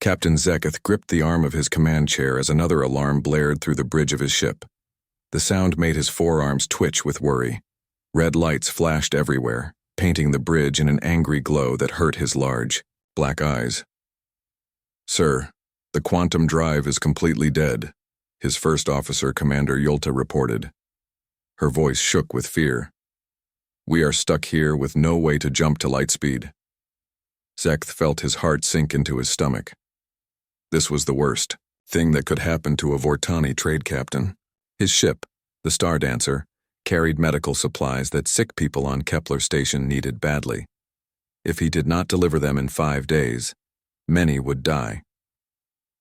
Captain Zeketh gripped the arm of his command chair as another alarm blared through the bridge of his ship. The sound made his forearms twitch with worry. Red lights flashed everywhere, painting the bridge in an angry glow that hurt his large, black eyes. "Sir, the quantum drive is completely dead," his first officer, Commander Yulta, reported. Her voice shook with fear. "We are stuck here with no way to jump to light speed." Zeketh felt his heart sink into his stomach. This was the worst thing that could happen to a Vortani trade captain. His ship, the Star Dancer, carried medical supplies that sick people on Kepler Station needed badly. If he did not deliver them in 5 days, many would die.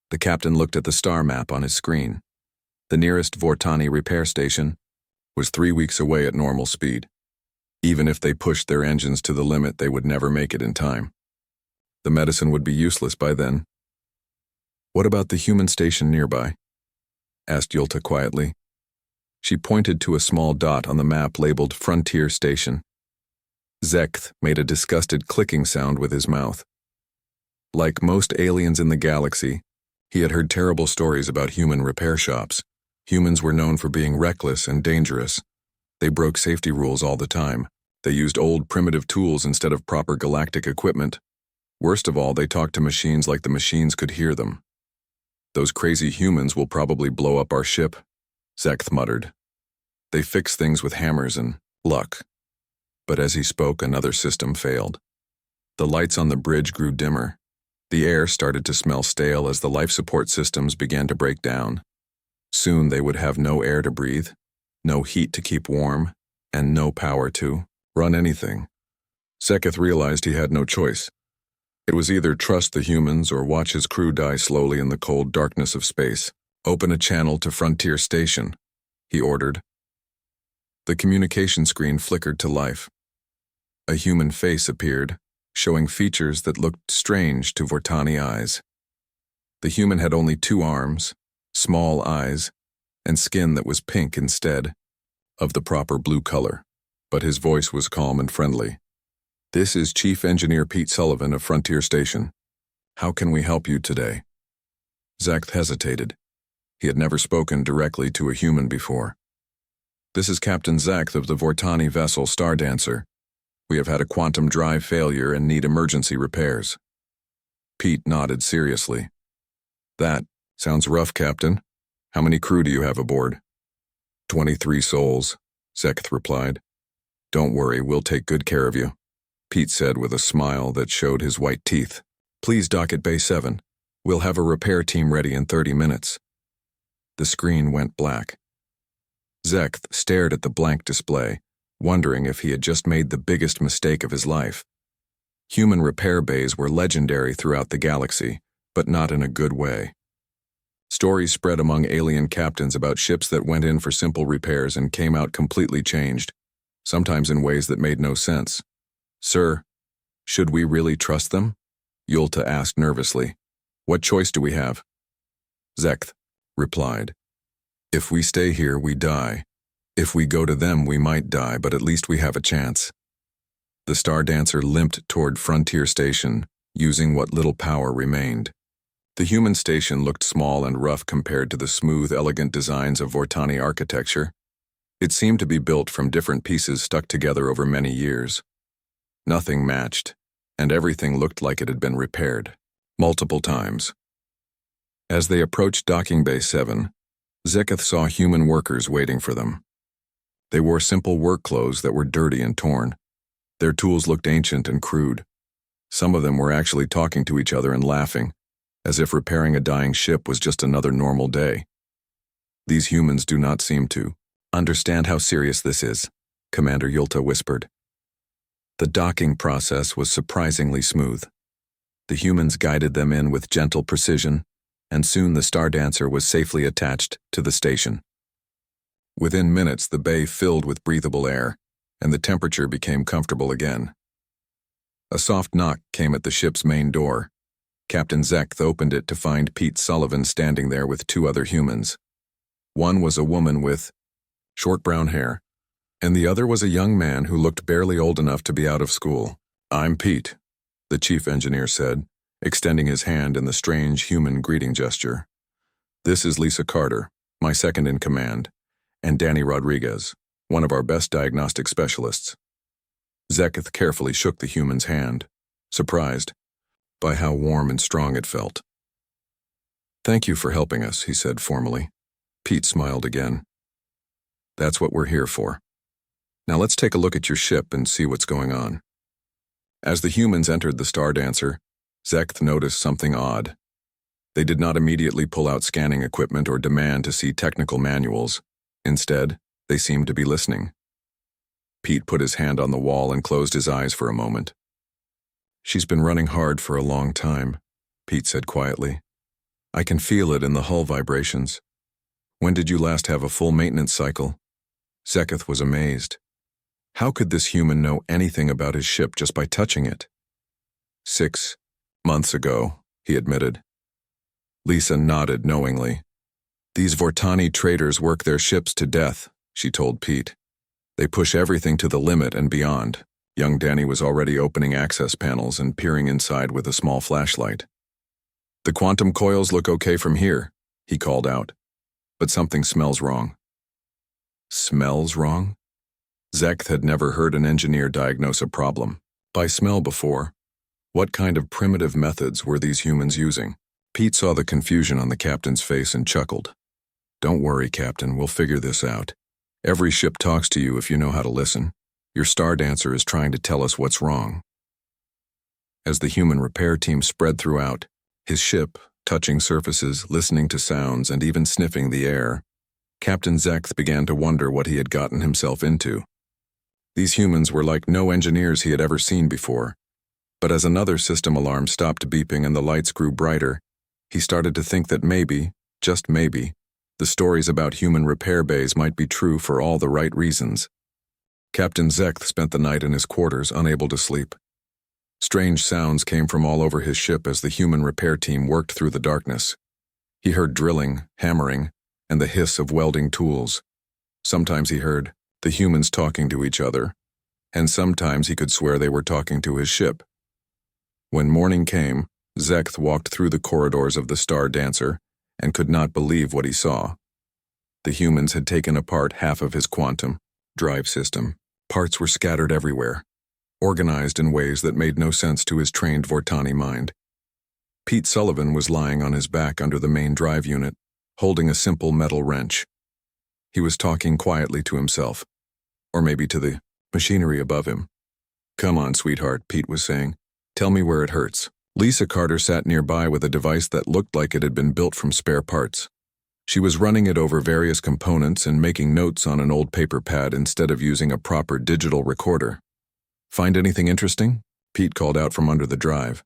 The captain looked at the star map on his screen. The nearest Vortani repair station was 3 weeks away at normal speed. Even if they pushed their engines to the limit, they would never make it in time. The medicine would be useless by then. "What about the human station nearby?" asked Yulta quietly. She pointed to a small dot on the map labeled Frontier Station. Zeketh made a disgusted clicking sound with his mouth. Like most aliens in the galaxy, he had heard terrible stories about human repair shops. Humans were known for being reckless and dangerous. They broke safety rules all the time. They used old primitive tools instead of proper galactic equipment. Worst of all, they talked to machines like the machines could hear them. "Those crazy humans will probably blow up our ship," Zeketh muttered. "They fix things with hammers and luck." But as he spoke, another system failed. The lights on the bridge grew dimmer. The air started to smell stale as the life support systems began to break down. Soon they would have no air to breathe, no heat to keep warm, and no power to run anything. Zeketh realized he had no choice. It was either trust the humans or watch his crew die slowly in the cold darkness of space. "Open a channel to Frontier Station," he ordered. The communication screen flickered to life. A human face appeared, showing features that looked strange to Vortani eyes. The human had only 2 arms, small eyes, and skin that was pink instead of the proper blue color, but his voice was calm and friendly. "This is Chief Engineer Pete Sullivan of Frontier Station. How can we help you today?" Zeketh hesitated. He had never spoken directly to a human before. "This is Captain Zeketh of the Vortani vessel Star Dancer. We have had a quantum drive failure and need emergency repairs." Pete nodded seriously. "That sounds rough, Captain. How many crew do you have aboard?" 23 souls, Zeketh replied. "Don't worry, we'll take good care of you," Pete said with a smile that showed his white teeth. "Please dock at Bay 7. We'll have a repair team ready in 30 minutes. The screen went black. Zeketh stared at the blank display, wondering if he had just made the biggest mistake of his life. Human repair bays were legendary throughout the galaxy, but not in a good way. Stories spread among alien captains about ships that went in for simple repairs and came out completely changed, sometimes in ways that made no sense. "Sir, should we really trust them?" Yulta asked nervously. "What choice do we have?" Zeketh replied, "If we stay here, we die. If we go to them, we might die, but at least we have a chance." The Star Dancer limped toward Frontier Station, using what little power remained. The human station looked small and rough compared to the smooth, elegant designs of Vortani architecture. It seemed to be built from different pieces stuck together over many years. Nothing matched, and everything looked like it had been repaired multiple times. As they approached Docking Bay 7, Zeketh saw human workers waiting for them. They wore simple work clothes that were dirty and torn. Their tools looked ancient and crude. Some of them were actually talking to each other and laughing, as if repairing a dying ship was just another normal day. "These humans do not seem to understand how serious this is," Commander Yulta whispered. The docking process was surprisingly smooth. The humans guided them in with gentle precision, and soon the Star Dancer was safely attached to the station. Within minutes, the bay filled with breathable air, and the temperature became comfortable again. A soft knock came at the ship's main door. Captain Zeketh opened it to find Pete Sullivan standing there with 2 other humans. One was a woman with short brown hair, and the other was a young man who looked barely old enough to be out of school. "I'm Pete," the chief engineer said, extending his hand in the strange human greeting gesture. "This is Lisa Carter, my second in command, and Danny Rodriguez, one of our best diagnostic specialists." Zeketh carefully shook the human's hand, surprised by how warm and strong it felt. "Thank you for helping us," he said formally. Pete smiled again. "That's what we're here for. Now let's take a look at your ship and see what's going on." As the humans entered the Star Dancer, Zeketh noticed something odd. They did not immediately pull out scanning equipment or demand to see technical manuals. Instead, they seemed to be listening. Pete put his hand on the wall and closed his eyes for a moment. "She's been running hard for a long time," Pete said quietly. "I can feel it in the hull vibrations. When did you last have a full maintenance cycle?" Zeketh was amazed. How could this human know anything about his ship just by touching it? 6 months ago, he admitted. Lisa nodded knowingly. "These Vortani traders work their ships to death," she told Pete. "They push everything to the limit and beyond." Young Danny was already opening access panels and peering inside with a small flashlight. "The quantum coils look okay from here," he called out. "But something smells wrong." Smells wrong? Zeketh had never heard an engineer diagnose a problem by smell before. What kind of primitive methods were these humans using? Pete saw the confusion on the captain's face and chuckled. "Don't worry, Captain, we'll figure this out. Every ship talks to you if you know how to listen. Your Star Dancer is trying to tell us what's wrong." As the human repair team spread throughout, his ship, touching surfaces, listening to sounds, and even sniffing the air, Captain Zeketh began to wonder what he had gotten himself into. These humans were like no engineers he had ever seen before. But as another system alarm stopped beeping and the lights grew brighter, he started to think that maybe, just maybe, the stories about human repair bays might be true for all the right reasons. Captain Zeketh spent the night in his quarters, unable to sleep. Strange sounds came from all over his ship as the human repair team worked through the darkness. He heard drilling, hammering, and the hiss of welding tools. Sometimes he heard the humans talking to each other, and sometimes he could swear they were talking to his ship. When morning came, Zeketh walked through the corridors of the Star Dancer and could not believe what he saw. The humans had taken apart half of his quantum drive system. Parts were scattered everywhere, organized in ways that made no sense to his trained Vortani mind. Pete Sullivan was lying on his back under the main drive unit, holding a simple metal wrench. He was talking quietly to himself, or maybe to the machinery above him. "Come on, sweetheart," Pete was saying. "Tell me where it hurts." Lisa Carter sat nearby with a device that looked like it had been built from spare parts. She was running it over various components and making notes on an old paper pad instead of using a proper digital recorder. "Find anything interesting?" Pete called out from under the drive.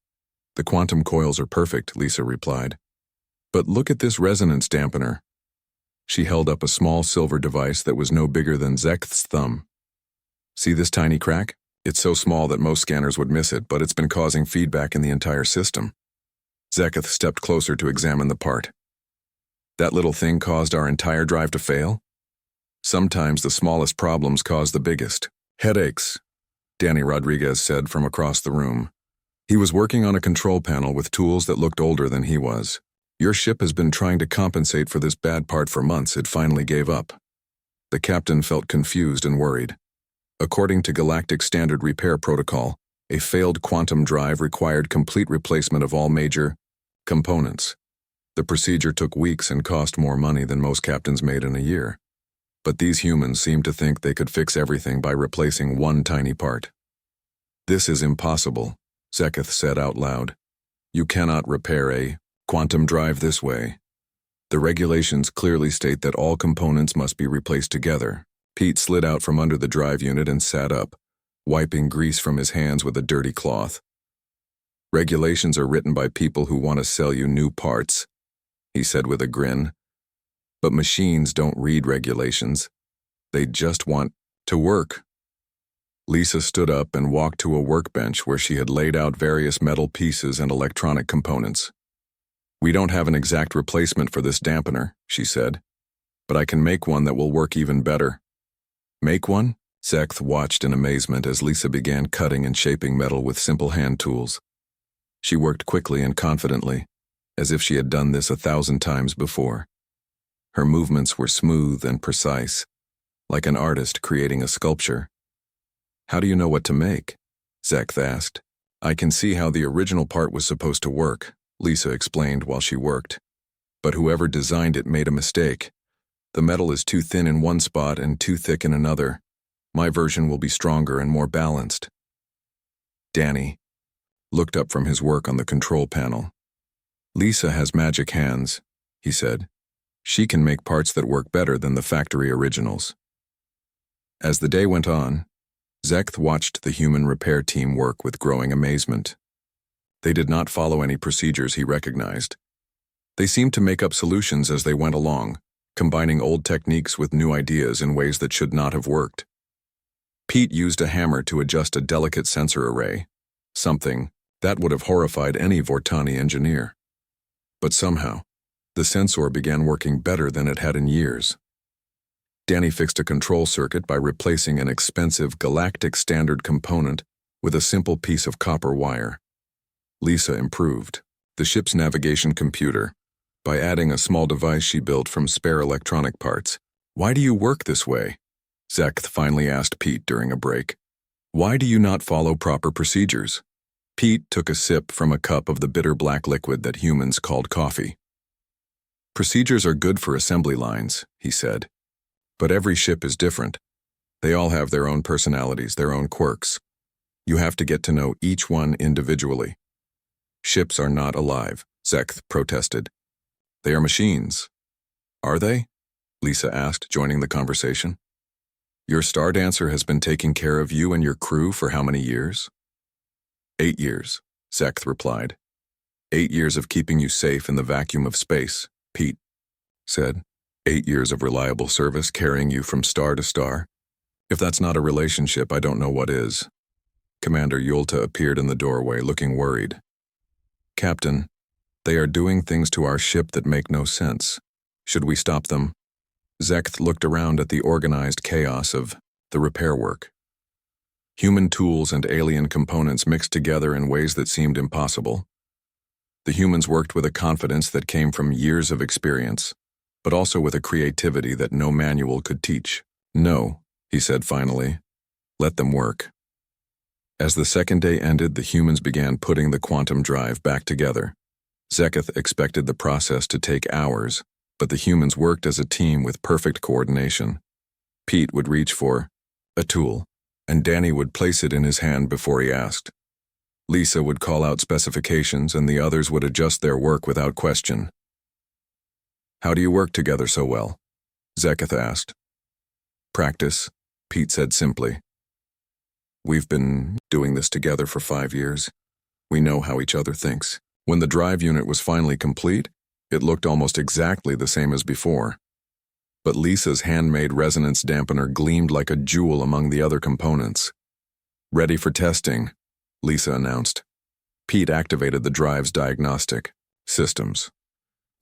"The quantum coils are perfect," Lisa replied. "But look at this resonance dampener." She held up a small silver device that was no bigger than Zeketh's thumb. "See this tiny crack? It's so small that most scanners would miss it, but it's been causing feedback in the entire system." Zeketh stepped closer to examine the part. "That little thing caused our entire drive to fail? Sometimes the smallest problems cause the biggest." "Headaches," Danny Rodriguez said from across the room. He was working on a control panel with tools that looked older than he was. "Your ship has been trying to compensate for this bad part for months. It finally gave up." The captain felt confused and worried. According to Galactic Standard Repair Protocol, a failed quantum drive required complete replacement of all major components. The procedure took weeks and cost more money than most captains made in a year. But these humans seemed to think they could fix everything by replacing one tiny part. "This is impossible," Zeketh said out loud. "You cannot repair a quantum drive this way. The regulations clearly state that all components must be replaced together." Pete slid out from under the drive unit and sat up, wiping grease from his hands with a dirty cloth. "Regulations are written by people who want to sell you new parts," he said with a grin. "But machines don't read regulations. They just want to work." Lisa stood up and walked to a workbench where she had laid out various metal pieces and electronic components. "We don't have an exact replacement for this dampener," she said, "but I can make one that will work even better." "Make one?" Zeketh watched in amazement as Lisa began cutting and shaping metal with simple hand tools. She worked quickly and confidently, as if she had done this 1,000 times before. Her movements were smooth and precise, like an artist creating a sculpture. "How do you know what to make?" Zekth asked. "I can see how the original part was supposed to work," Lisa explained while she worked. "But whoever designed it made a mistake. The metal is too thin in one spot and too thick in another. My version will be stronger and more balanced." Danny looked up from his work on the control panel. "Lisa has magic hands," he said. "She can make parts that work better than the factory originals." As the day went on, Zekth watched the human repair team work with growing amazement. They did not follow any procedures he recognized. They seemed to make up solutions as they went along, combining old techniques with new ideas in ways that should not have worked. Pete used a hammer to adjust a delicate sensor array, something that would have horrified any Vortani engineer. But somehow, the sensor began working better than it had in years. Danny fixed a control circuit by replacing an expensive Galactic standard component with a simple piece of copper wire. Lisa improved the ship's navigation computer by adding a small device she built from spare electronic parts. "Why do you work this way?" Zekth finally asked Pete during a break. "Why do you not follow proper procedures?" Pete took a sip from a cup of the bitter black liquid that humans called coffee. "Procedures are good for assembly lines," he said. "But every ship is different. They all have their own personalities, their own quirks. You have to get to know each one individually." "Ships are not alive," Zekth protested. "They are machines." "Are they?" Lisa asked, joining the conversation. "Your Star Dancer has been taking care of you and your crew for how many years?" 8 years, Zekth replied. 8 years of keeping you safe in the vacuum of space, Pete said. 8 years of reliable service carrying you from star to star. If that's not a relationship, I don't know what is. Commander Yulta appeared in the doorway, looking worried. "Captain, they are doing things to our ship that make no sense. Should we stop them?" Zekth looked around at the organized chaos of the repair work. Human tools and alien components mixed together in ways that seemed impossible. The humans worked with a confidence that came from years of experience, but also with a creativity that no manual could teach. "No," he said finally. "Let them work." As the second day ended, the humans began putting the quantum drive back together. Zeketh expected the process to take hours, but the humans worked as a team with perfect coordination. Pete would reach for a tool, and Danny would place it in his hand before he asked. Lisa would call out specifications, and the others would adjust their work without question. "How do you work together so well?" Zeketh asked. "Practice," Pete said simply. "We've been doing this together for 5 years. We know how each other thinks." When the drive unit was finally complete, it looked almost exactly the same as before. But Lisa's handmade resonance dampener gleamed like a jewel among the other components. "Ready for testing," Lisa announced. Pete activated the drive's diagnostic systems.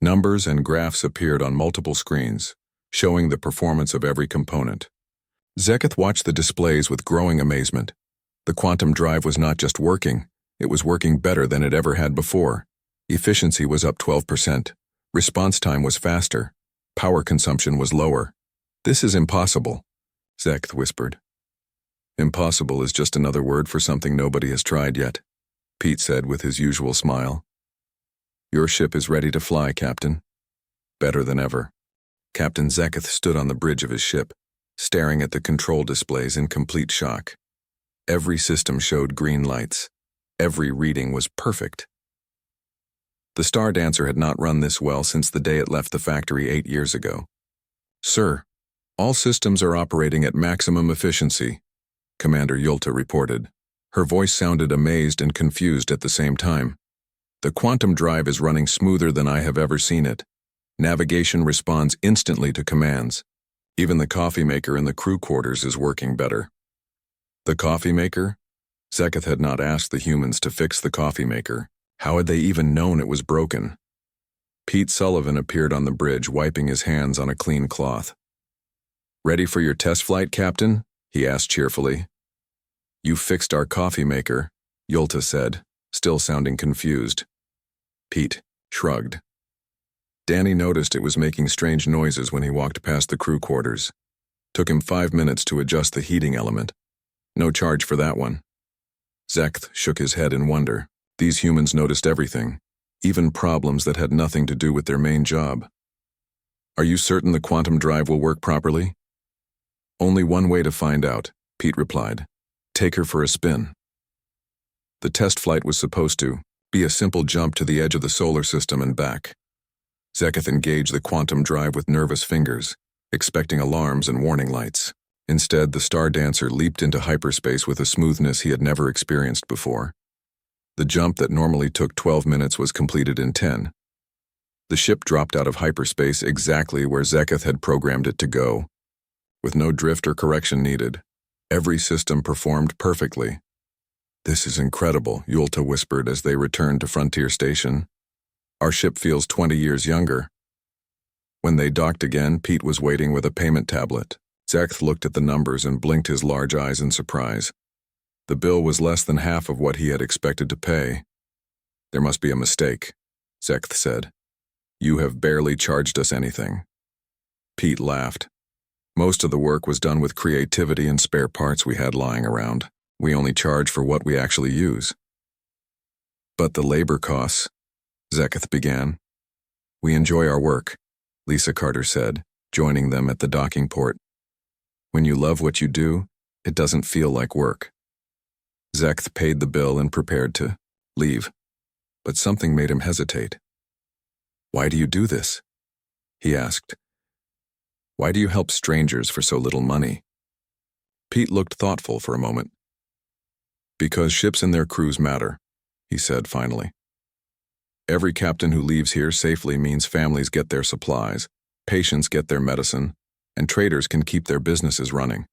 Numbers and graphs appeared on multiple screens, showing the performance of every component. Zeketh watched the displays with growing amazement. The quantum drive was not just working, it was working better than it ever had before. Efficiency was up 12%. Response time was faster. Power consumption was lower. "This is impossible," Zeketh whispered. "Impossible is just another word for something nobody has tried yet," Pete said with his usual smile. "Your ship is ready to fly, Captain." "Better than ever." Captain Zeketh stood on the bridge of his ship, staring at the control displays in complete shock. Every system showed green lights. Every reading was perfect. The Star Dancer had not run this well since the day it left the factory 8 years ago. "Sir, all systems are operating at maximum efficiency," Commander Yulta reported. Her voice sounded amazed and confused at the same time. "The quantum drive is running smoother than I have ever seen it. Navigation responds instantly to commands. Even the coffee maker in the crew quarters is working better." The coffee maker? Zeketh had not asked the humans to fix the coffee maker. How had they even known it was broken? Pete Sullivan appeared on the bridge, wiping his hands on a clean cloth. "Ready for your test flight, Captain?" he asked cheerfully. "You fixed our coffee maker," Yulta said, still sounding confused. Pete shrugged. Danny noticed it was making strange noises when he walked past the crew quarters. Took him 5 minutes to adjust the heating element. No charge for that one. Zekth shook his head in wonder. These humans noticed everything, even problems that had nothing to do with their main job. Are you certain the quantum drive will work properly? Only one way to find out, Pete replied. Take her for a spin. The test flight was supposed to be a simple jump to the edge of the solar system and back. Zeketh engaged the quantum drive with nervous fingers, expecting alarms and warning lights. Instead, the Star Dancer leaped into hyperspace with a smoothness he had never experienced before. The jump that normally took 12 minutes was completed in 10. The ship dropped out of hyperspace exactly where Zeketh had programmed it to go. With no drift or correction needed, every system performed perfectly. This is incredible, Yulta whispered as they returned to Frontier Station. Our ship feels 20 years younger. When they docked again, Pete was waiting with a payment tablet. Zeketh looked at the numbers and blinked his large eyes in surprise. The bill was less than half of what he had expected to pay. There must be a mistake, Zeketh said. You have barely charged us anything. Pete laughed. Most of the work was done with creativity and spare parts we had lying around. We only charge for what we actually use. But the labor costs, Zeketh began. We enjoy our work, Lisa Carter said, joining them at the docking port. When you love what you do, it doesn't feel like work. Zeketh paid the bill and prepared to leave, but something made him hesitate. Why do you do this? He asked. Why do you help strangers for so little money? Pete looked thoughtful for a moment. Because ships and their crews matter, he said finally. Every captain who leaves here safely means families get their supplies, patients get their medicine, and traders can keep their businesses running.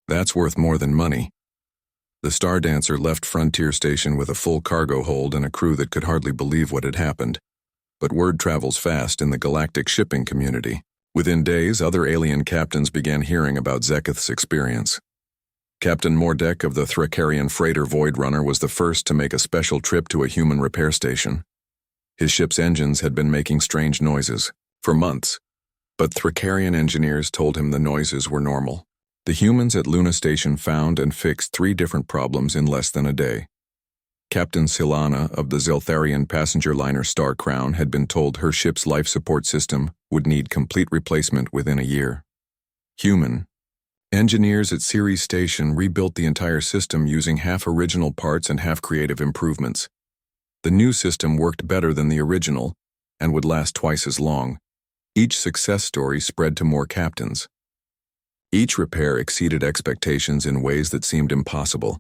That's worth more than money. The Star Dancer left Frontier Station with a full cargo hold and a crew that could hardly believe what had happened. But word travels fast in the galactic shipping community. Within days, other alien captains began hearing about Zeketh's experience. Captain Mordek of the Thrakarian freighter Void Runner was the first to make a special trip to a human repair station. His ship's engines had been making strange noises for months, but Thrakarian engineers told him the noises were normal. The humans at Luna Station found and fixed 3 different problems in less than a day. Captain Silana of the Zeltharian passenger liner Star Crown had been told her ship's life support system would need complete replacement within a year. Human engineers at Ceres Station rebuilt the entire system using half original parts and half creative improvements. The new system worked better than the original and would last twice as long. Each success story spread to more captains. Each repair exceeded expectations in ways that seemed impossible,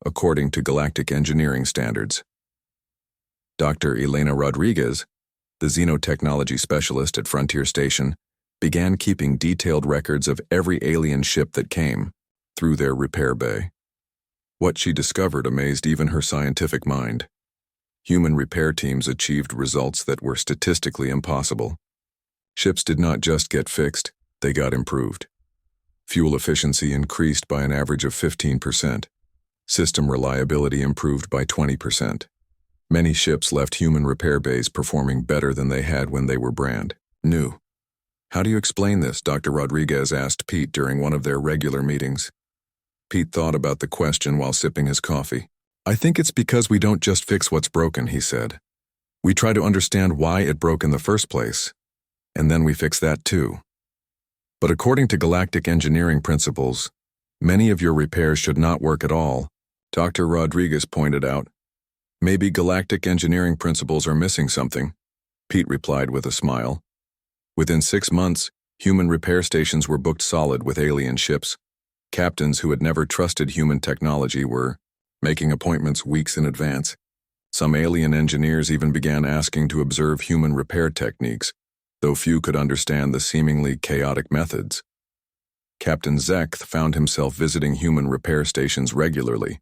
according to galactic engineering standards. Dr. Elena Rodriguez, the xenotechnology specialist at Frontier Station, began keeping detailed records of every alien ship that came through their repair bay. What she discovered amazed even her scientific mind. Human repair teams achieved results that were statistically impossible. Ships did not just get fixed, they got improved. Fuel efficiency increased by an average of 15%. System reliability improved by 20%. Many ships left human repair bays performing better than they had when they were brand new. How do you explain this? Dr. Rodriguez asked Pete during one of their regular meetings. Pete thought about the question while sipping his coffee. I think it's because we don't just fix what's broken, he said. We try to understand why it broke in the first place, and then we fix that too. But according to galactic engineering principles, many of your repairs should not work at all, Dr. Rodriguez pointed out. Maybe galactic engineering principles are missing something, Pete replied with a smile. Within 6 months, human repair stations were booked solid with alien ships. Captains who had never trusted human technology were making appointments weeks in advance. Some alien engineers even began asking to observe human repair techniques, though few could understand the seemingly chaotic methods. Captain Zekth found himself visiting human repair stations regularly,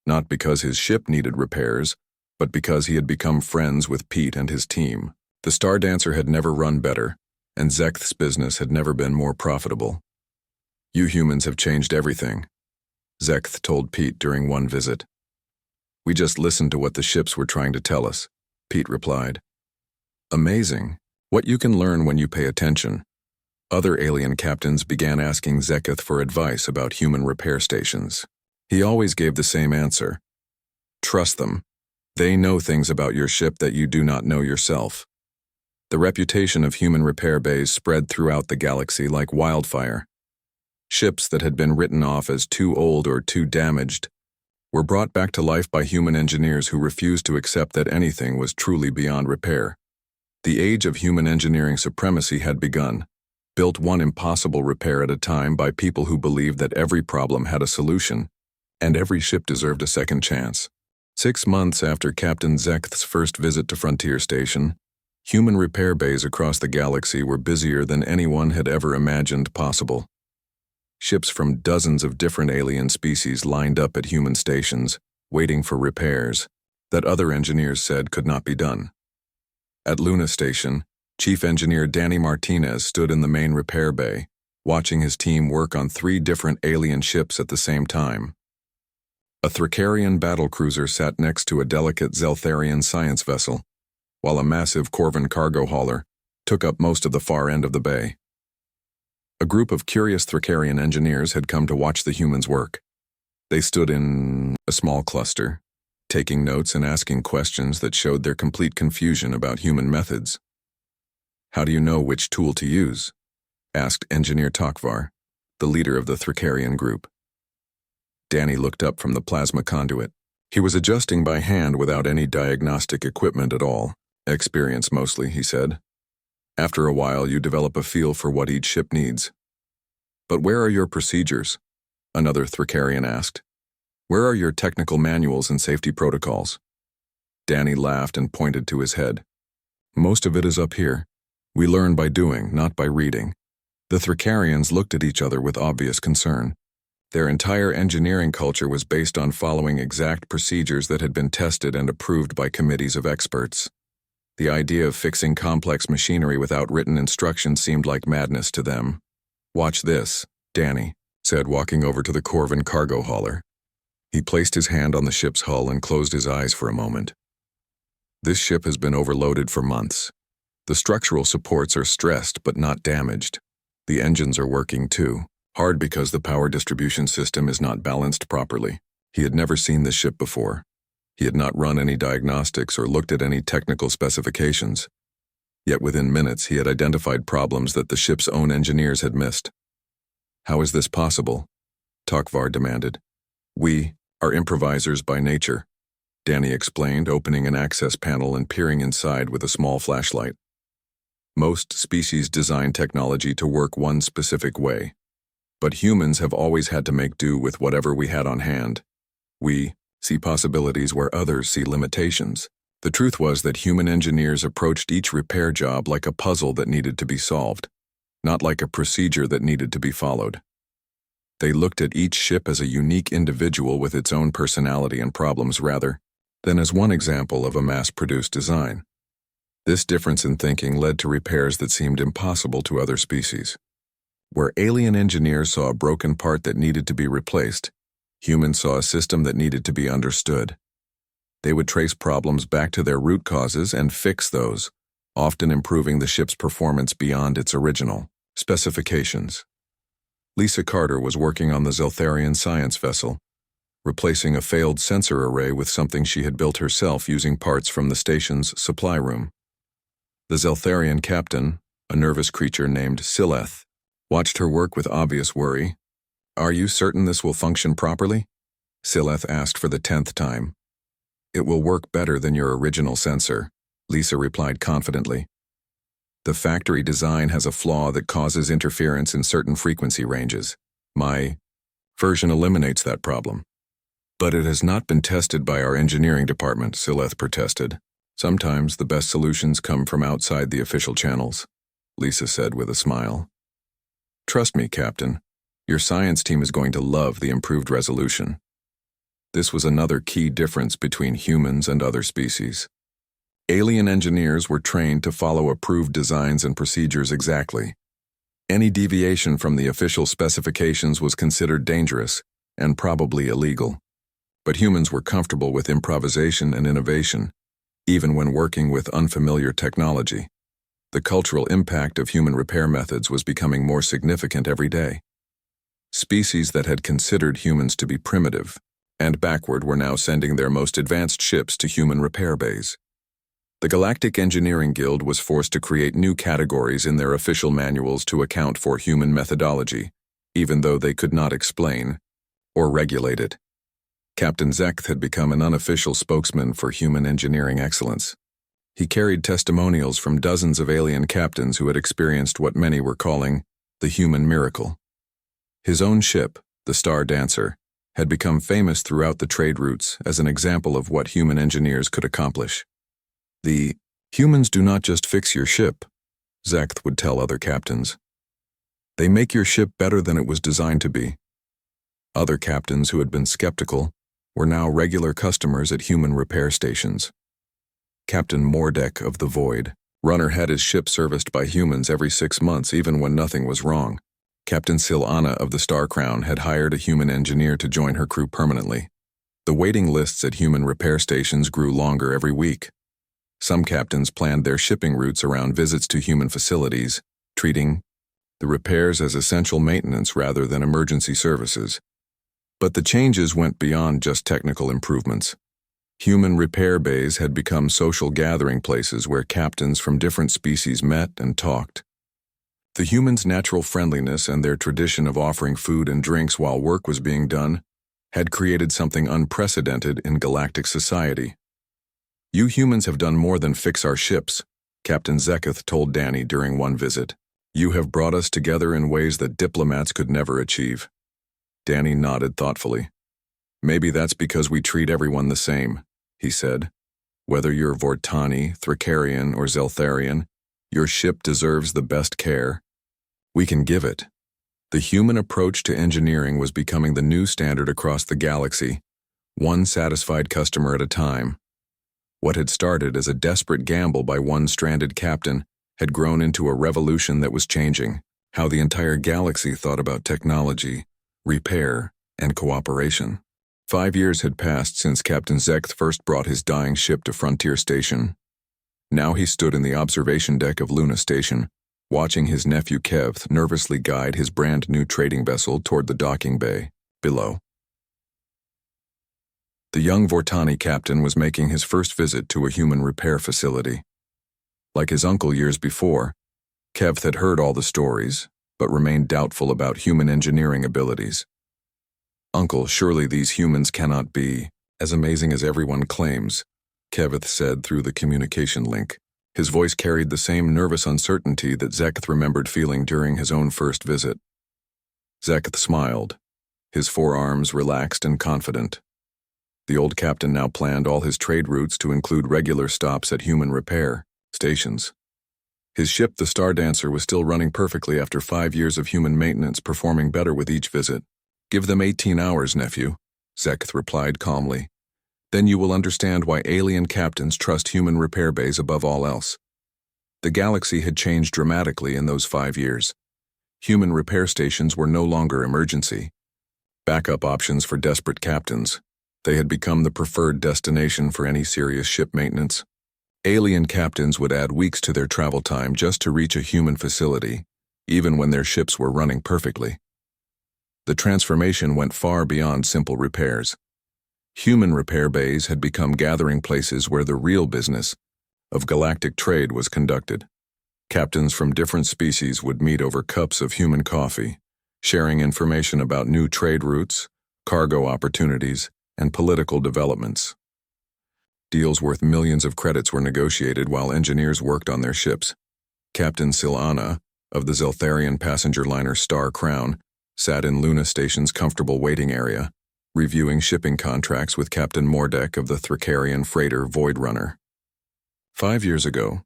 not because his ship needed repairs, but because he had become friends with Pete and his team. The Star Dancer had never run better, and Zekth's business had never been more profitable. You humans have changed everything, Zekth told Pete during one visit. We just listened to what the ships were trying to tell us, Pete replied. Amazing. What you can learn when you pay attention. Other alien captains began asking Zeketh for advice about human repair stations. He always gave the same answer. Trust them. They know things about your ship that you do not know yourself. The reputation of human repair bays spread throughout the galaxy like wildfire. Ships that had been written off as too old or too damaged were brought back to life by human engineers who refused to accept that anything was truly beyond repair. The age of human engineering supremacy had begun, built one impossible repair at a time by people who believed that every problem had a solution, and every ship deserved a second chance. 6 months after Captain Zekth's first visit to Frontier Station, human repair bays across the galaxy were busier than anyone had ever imagined possible. Ships from dozens of different alien species lined up at human stations, waiting for repairs that other engineers said could not be done. At Luna Station, Chief Engineer Danny Martinez stood in the main repair bay, watching his team work on 3 different alien ships at the same time. A Thracarian battlecruiser sat next to a delicate Zeltharian science vessel, while a massive Corvan cargo hauler took up most of the far end of the bay. A group of curious Thracarian engineers had come to watch the humans work. They stood in a small cluster, taking notes and asking questions that showed their complete confusion about human methods. How do you know which tool to use? Asked Engineer Tokvar, the leader of the Thracarian group. Danny looked up from the plasma conduit. He was adjusting by hand without any diagnostic equipment at all. Experience mostly, he said. After a while, you develop a feel for what each ship needs. But where are your procedures? Another Thracarian asked. Where are your technical manuals and safety protocols? Danny laughed and pointed to his head. Most of it is up here. We learn by doing, not by reading. The Thracarians looked at each other with obvious concern. Their entire engineering culture was based on following exact procedures that had been tested and approved by committees of experts. The idea of fixing complex machinery without written instructions seemed like madness to them. Watch this, Danny said, walking over to the Corvan cargo hauler. He placed his hand on the ship's hull and closed his eyes for a moment. This ship has been overloaded for months. The structural supports are stressed but not damaged. The engines are working too, hard because the power distribution system is not balanced properly. He had never seen this ship before. He had not run any diagnostics or looked at any technical specifications. Yet within minutes he had identified problems that the ship's own engineers had missed. How is this possible? Tokvar demanded. We are improvisers by nature, Danny explained, opening an access panel and peering inside with a small flashlight. Most species design technology to work one specific way, but humans have always had to make do with whatever we had on hand. We see possibilities where others see limitations. The truth was that human engineers approached each repair job like a puzzle that needed to be solved, not like a procedure that needed to be followed. They looked at each ship as a unique individual with its own personality and problems rather than as one example of a mass-produced design. This difference in thinking led to repairs that seemed impossible to other species. Where alien engineers saw a broken part that needed to be replaced, humans saw a system that needed to be understood. They would trace problems back to their root causes and fix those, often improving the ship's performance beyond its original specifications. Lisa Carter was working on the Zeltharian science vessel, replacing a failed sensor array with something she had built herself using parts from the station's supply room. The Zeltharian captain, a nervous creature named Sileth, watched her work with obvious worry. Are you certain this will function properly? Sileth asked for the 10th time. It will work better than your original sensor, Lisa replied confidently. The factory design has a flaw that causes interference in certain frequency ranges. My version eliminates that problem. But it has not been tested by our engineering department, Sileth protested. Sometimes the best solutions come from outside the official channels, Lisa said with a smile. Trust me, Captain. Your science team is going to love the improved resolution. This was another key difference between humans and other species. Alien engineers were trained to follow approved designs and procedures exactly. Any deviation from the official specifications was considered dangerous and probably illegal. But humans were comfortable with improvisation and innovation, even when working with unfamiliar technology. The cultural impact of human repair methods was becoming more significant every day. Species that had considered humans to be primitive and backward were now sending their most advanced ships to human repair bays. The Galactic Engineering Guild was forced to create new categories in their official manuals to account for human methodology, even though they could not explain or regulate it. Captain Zekth had become an unofficial spokesman for human engineering excellence. He carried testimonials from dozens of alien captains who had experienced what many were calling the human miracle. His own ship, the Star Dancer, had become famous throughout the trade routes as an example of what human engineers could accomplish. The humans do not just fix your ship, Zekth would tell other captains. They make your ship better than it was designed to be. Other captains who had been skeptical were now regular customers at human repair stations. Captain Mordek of the Void Runner had his ship serviced by humans every 6 months even when nothing was wrong. Captain Silana of the Star Crown had hired a human engineer to join her crew permanently. The waiting lists at human repair stations grew longer every week. Some captains planned their shipping routes around visits to human facilities, treating the repairs as essential maintenance rather than emergency services. But the changes went beyond just technical improvements. Human repair bays had become social gathering places where captains from different species met and talked. The humans' natural friendliness and their tradition of offering food and drinks while work was being done had created something unprecedented in galactic society. "You humans have done more than fix our ships," Captain Zeketh told Danny during one visit. "You have brought us together in ways that diplomats could never achieve." Danny nodded thoughtfully. "Maybe that's because we treat everyone the same," he said. "Whether you're Vortani, Thricarian, or Zeltharian, your ship deserves the best care. We can give it." The human approach to engineering was becoming the new standard across the galaxy, one satisfied customer at a time. What had started as a desperate gamble by one stranded captain had grown into a revolution that was changing how the entire galaxy thought about technology, repair, and cooperation. 5 years had passed since Captain Zekth first brought his dying ship to Frontier Station. Now he stood in the observation deck of Luna Station, watching his nephew Kevth nervously guide his brand-new trading vessel toward the docking bay below. The young Vortani captain was making his first visit to a human repair facility. Like his uncle years before, Kevth had heard all the stories, but remained doubtful about human engineering abilities. "Uncle, surely these humans cannot be as amazing as everyone claims," Kevth said through the communication link. His voice carried the same nervous uncertainty that Zeketh remembered feeling during his own first visit. Zeketh smiled, his forearms relaxed and confident. The old captain now planned all his trade routes to include regular stops at human repair stations. His ship, the Star Dancer, was still running perfectly after 5 years of human maintenance, performing better with each visit. "Give them 18 hours, nephew," Zeketh replied calmly. "Then you will understand why alien captains trust human repair bays above all else." The galaxy had changed dramatically in those 5 years. Human repair stations were no longer emergency backup options for desperate captains. They had become the preferred destination for any serious ship maintenance. Alien captains would add weeks to their travel time just to reach a human facility, even when their ships were running perfectly. The transformation went far beyond simple repairs. Human repair bays had become gathering places where the real business of galactic trade was conducted. Captains from different species would meet over cups of human coffee, sharing information about new trade routes, cargo opportunities, and political developments. Deals worth millions of credits were negotiated while engineers worked on their ships. Captain Silana, of the Zeltharian passenger liner Star Crown, sat in Luna Station's comfortable waiting area, reviewing shipping contracts with Captain Mordek of the Thricarian freighter Void Runner. 5 years ago,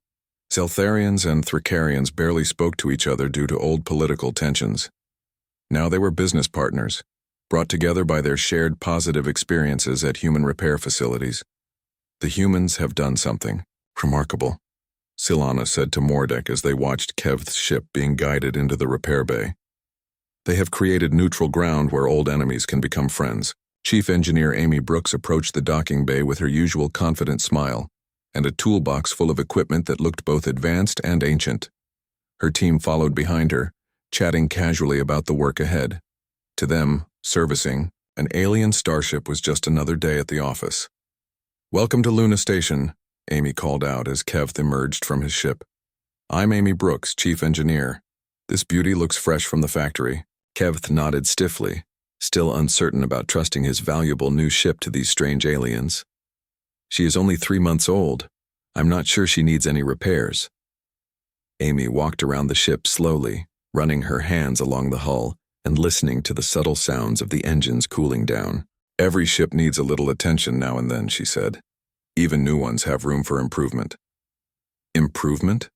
Zeltharians and Thricarians barely spoke to each other due to old political tensions. Now they were business partners, brought together by their shared positive experiences at human repair facilities. "The humans have done something remarkable," Silana said to Mordek as they watched Kevth's ship being guided into the repair bay. "They have created neutral ground where old enemies can become friends." Chief Engineer Amy Brooks approached the docking bay with her usual confident smile and a toolbox full of equipment that looked both advanced and ancient. Her team followed behind her, chatting casually about the work ahead. To them, servicing an alien starship was just another day at the office. "Welcome to Luna Station," Amy called out as Kev emerged from his ship. "I'm Amy Brooks, Chief Engineer. This beauty looks fresh from the factory." Kev nodded stiffly, still uncertain about trusting his valuable new ship to these strange aliens. "She is only 3 months old. I'm not sure she needs any repairs." Amy walked around the ship slowly, running her hands along the hull and listening to the subtle sounds of the engines cooling down. "Every ship needs a little attention now and then," she said. "Even new ones have room for improvement." "Improvement?"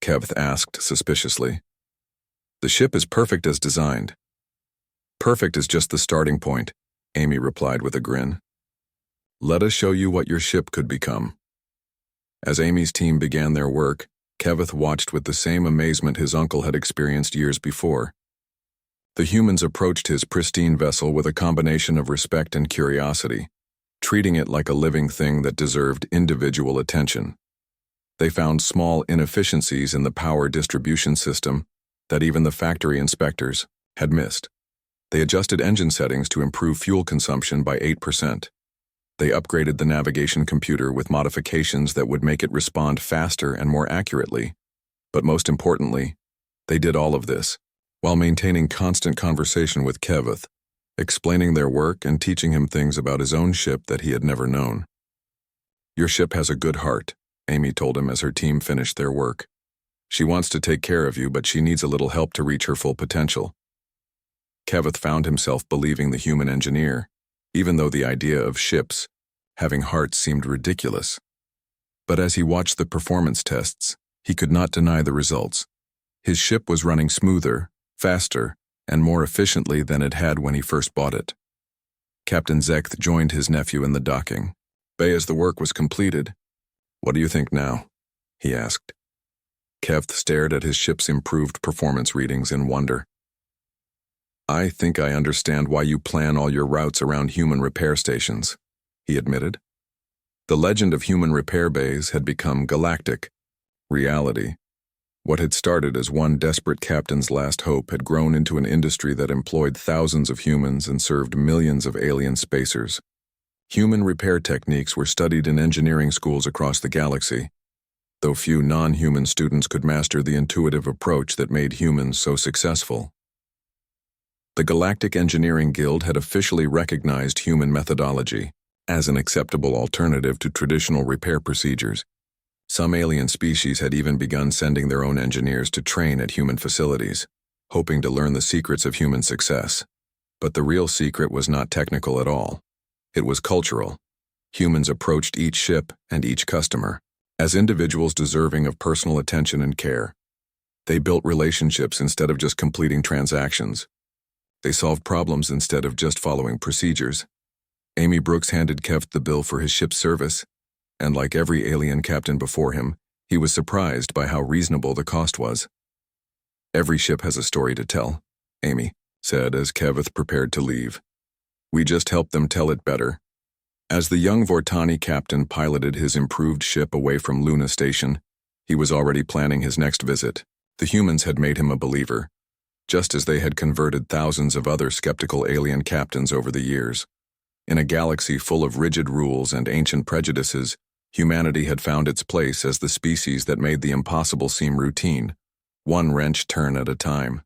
Kev asked suspiciously. "The ship is perfect as designed." "Perfect is just the starting point," Amy replied with a grin. "Let us show you what your ship could become." As Amy's team began their work, Kevith watched with the same amazement his uncle had experienced years before. The humans approached his pristine vessel with a combination of respect and curiosity, treating it like a living thing that deserved individual attention. They found small inefficiencies in the power distribution system that even the factory inspectors had missed. They adjusted engine settings to improve fuel consumption by 8%. They upgraded the navigation computer with modifications that would make it respond faster and more accurately. But most importantly, they did all of this while maintaining constant conversation with Kevith, explaining their work and teaching him things about his own ship that he had never known. "Your ship has a good heart," Amy told him as her team finished their work. "She wants to take care of you, but she needs a little help to reach her full potential." Kevith found himself believing the human engineer, even though the idea of ships having hearts seemed ridiculous. But as he watched the performance tests, he could not deny the results. His ship was running smoother, faster, and more efficiently than it had when he first bought it. Captain Zekth joined his nephew in the docking bay as the work was completed. "What do you think now?" he asked. Kevth stared at his ship's improved performance readings in wonder. "I think I understand why you plan all your routes around human repair stations," he admitted. The legend of human repair bays had become galactic reality. What had started as one desperate captain's last hope had grown into an industry that employed thousands of humans and served millions of alien spacers. Human repair techniques were studied in engineering schools across the galaxy, though few non-human students could master the intuitive approach that made humans so successful. The Galactic Engineering Guild had officially recognized human methodology as an acceptable alternative to traditional repair procedures. Some alien species had even begun sending their own engineers to train at human facilities, hoping to learn the secrets of human success. But the real secret was not technical at all. It was cultural. Humans approached each ship and each customer as individuals deserving of personal attention and care. They built relationships instead of just completing transactions. They solved problems instead of just following procedures. Amy Brooks handed Kev the bill for his ship's service, and like every alien captain before him, he was surprised by how reasonable the cost was. "Every ship has a story to tell," Amy said as Kevith prepared to leave. "We just help them tell it better." As the young Vortani captain piloted his improved ship away from Luna Station, he was already planning his next visit. The humans had made him a believer, just as they had converted thousands of other skeptical alien captains over the years. In a galaxy full of rigid rules and ancient prejudices, humanity had found its place as the species that made the impossible seem routine, one wrench turn at a time.